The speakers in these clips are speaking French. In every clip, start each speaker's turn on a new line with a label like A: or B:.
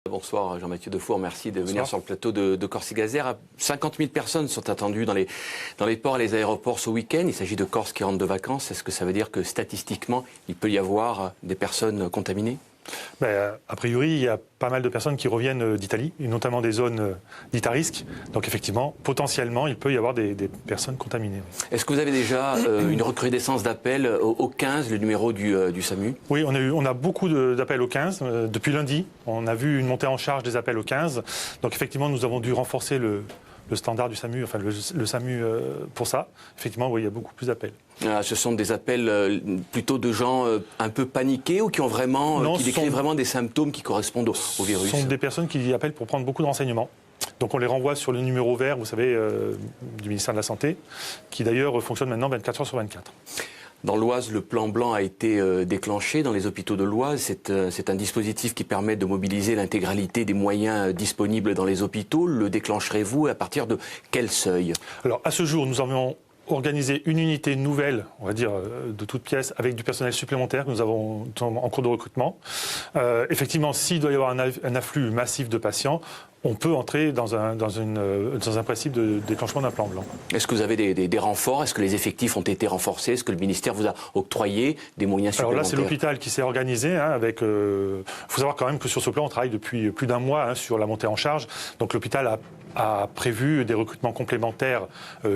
A: Bonsoir Jean-Mathieu Defour, merci de venir sur le plateau de Corsica-Air. 50 000 personnes sont attendues dans les ports et les aéroports ce week-end. Il s'agit de Corses qui rentrent de vacances. Est-ce que ça veut dire que statistiquement, il peut y avoir des personnes contaminées ?
B: A priori, il y a pas mal de personnes qui reviennent d'Italie, et notamment des zones dites à risque. Donc effectivement, potentiellement, il peut y avoir des personnes contaminées.
A: Est-ce que vous avez déjà une recrudescence d'appels au 15, le numéro du SAMU ?
B: Oui, on a beaucoup d'appels au 15. Depuis lundi, on a vu une montée en charge des appels au 15. Donc effectivement, nous avons dû renforcer le standard du SAMU, enfin le SAMU pour ça. Effectivement, oui, il y a beaucoup plus d'appels.
A: Ce sont des appels plutôt de gens un peu paniqués ou qui ont vraiment, qui décrivent vraiment des symptômes qui correspondent au virus ?
B: Ce sont des personnes qui appellent pour prendre beaucoup de renseignements. Donc on les renvoie sur le numéro vert, vous savez, du ministère de la Santé, qui d'ailleurs fonctionne maintenant 24 heures sur 24.
A: Dans l'Oise, le plan blanc a été déclenché dans les hôpitaux de l'Oise. C'est un dispositif qui permet de mobiliser l'intégralité des moyens disponibles dans les hôpitaux. Le déclencherez-vous à partir de quel seuil ?
B: Alors à ce jour, nous avons organisé une unité nouvelle, on va dire, de toute pièce, avec du personnel supplémentaire que nous avons en cours de recrutement. Effectivement, s'il doit y avoir un afflux massif de patients, on peut entrer dans un principe de déclenchement d'un plan blanc.
A: Est-ce que vous avez des renforts ? Est-ce que les effectifs ont été renforcés ? Est-ce que le ministère vous a octroyé des moyens supplémentaires ?
B: Alors là, c'est l'hôpital qui s'est organisé. Il faut savoir quand même que sur ce plan, on travaille depuis plus d'un mois sur la montée en charge. Donc l'hôpital a prévu des recrutements complémentaires,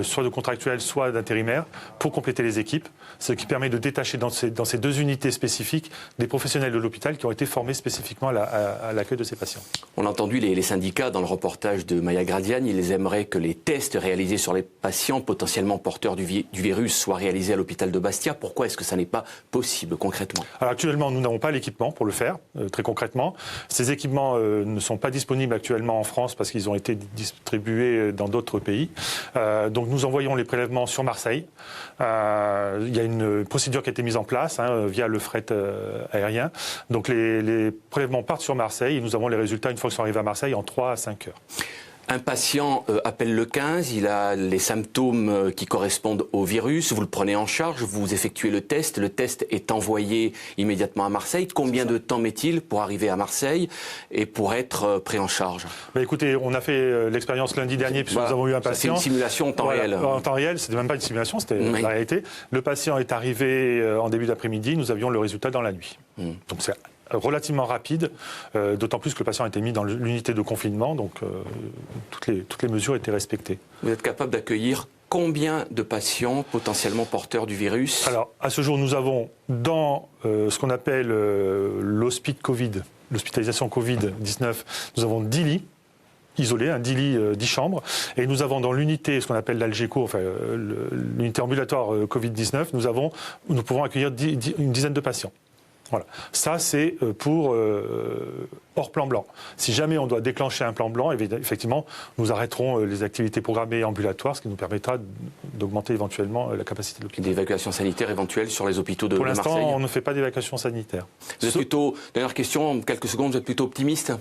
B: soit de contractuels, soit d'intérimaires, pour compléter les équipes, ce qui permet de détacher dans ces deux unités spécifiques des professionnels de l'hôpital qui ont été formés spécifiquement à l'accueil de ces patients.
A: On a entendu les syndicats dans le reportage de Maya Gradiani. Ils aimeraient que les tests réalisés sur les patients potentiellement porteurs du virus soient réalisés à l'hôpital de Bastia. Pourquoi est-ce que ça n'est pas possible concrètement ?
B: Alors actuellement, nous n'avons pas l'équipement pour le faire, très concrètement. Ces équipements ne sont pas disponibles actuellement en France parce qu'ils ont été distribués dans d'autres pays. Donc nous envoyons les prélèvements sur Marseille. Il y a une procédure qui a été mise en place via le fret aérien. Donc les prélèvements partent sur Marseille et nous avons les résultats une fois qu'ils sont arrivés à Marseille en 3 à 5 heures.
A: Un patient appelle le 15, il a les symptômes qui correspondent au virus, vous le prenez en charge, vous effectuez le test est envoyé immédiatement à Marseille. Combien de temps met-il pour arriver à Marseille et pour être pris en charge ?
B: Écoutez, on a fait l'expérience lundi dernier puisque nous avons eu un patient.
A: C'est une simulation en temps réel.
B: En temps réel, c'était même pas une simulation, c'était la réalité. Le patient est arrivé en début d'après-midi, nous avions le résultat dans la nuit. Donc c'est relativement rapide, d'autant plus que le patient a été mis dans l'unité de confinement, donc toutes les mesures étaient respectées.
A: Vous êtes capable d'accueillir combien de patients potentiellement porteurs du virus ?
B: Alors, à ce jour, nous avons dans ce qu'on appelle l'hospice Covid, l'hospitalisation Covid-19, nous avons 10 lits isolés, 10 lits, 10 chambres, et nous avons dans l'unité, ce qu'on appelle l'Algeco, enfin l'unité ambulatoire Covid-19, nous pouvons accueillir une dizaine de patients. Voilà. Ça, c'est pour hors plan blanc. Si jamais on doit déclencher un plan blanc, effectivement, nous arrêterons les activités programmées ambulatoires, ce qui nous permettra d'augmenter éventuellement la capacité de l'hôpital.
A: D'évacuation sanitaire éventuelle sur les hôpitaux de Marseille ?
B: Pour l'instant, on ne fait pas d'évacuation sanitaire.
A: Vous êtes plutôt, dernière question, en quelques secondes, vous êtes plutôt optimiste ?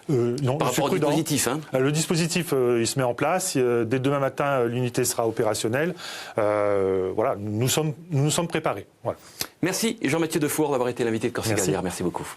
B: Non,
A: par rapport au dispositif.
B: Le dispositif, il se met en place. Dès demain matin, l'unité sera opérationnelle. Voilà, nous nous sommes préparés. Voilà.
A: Merci Jean-Mathieu Defour d'avoir été l'invité de Corsica-Air. Merci beaucoup.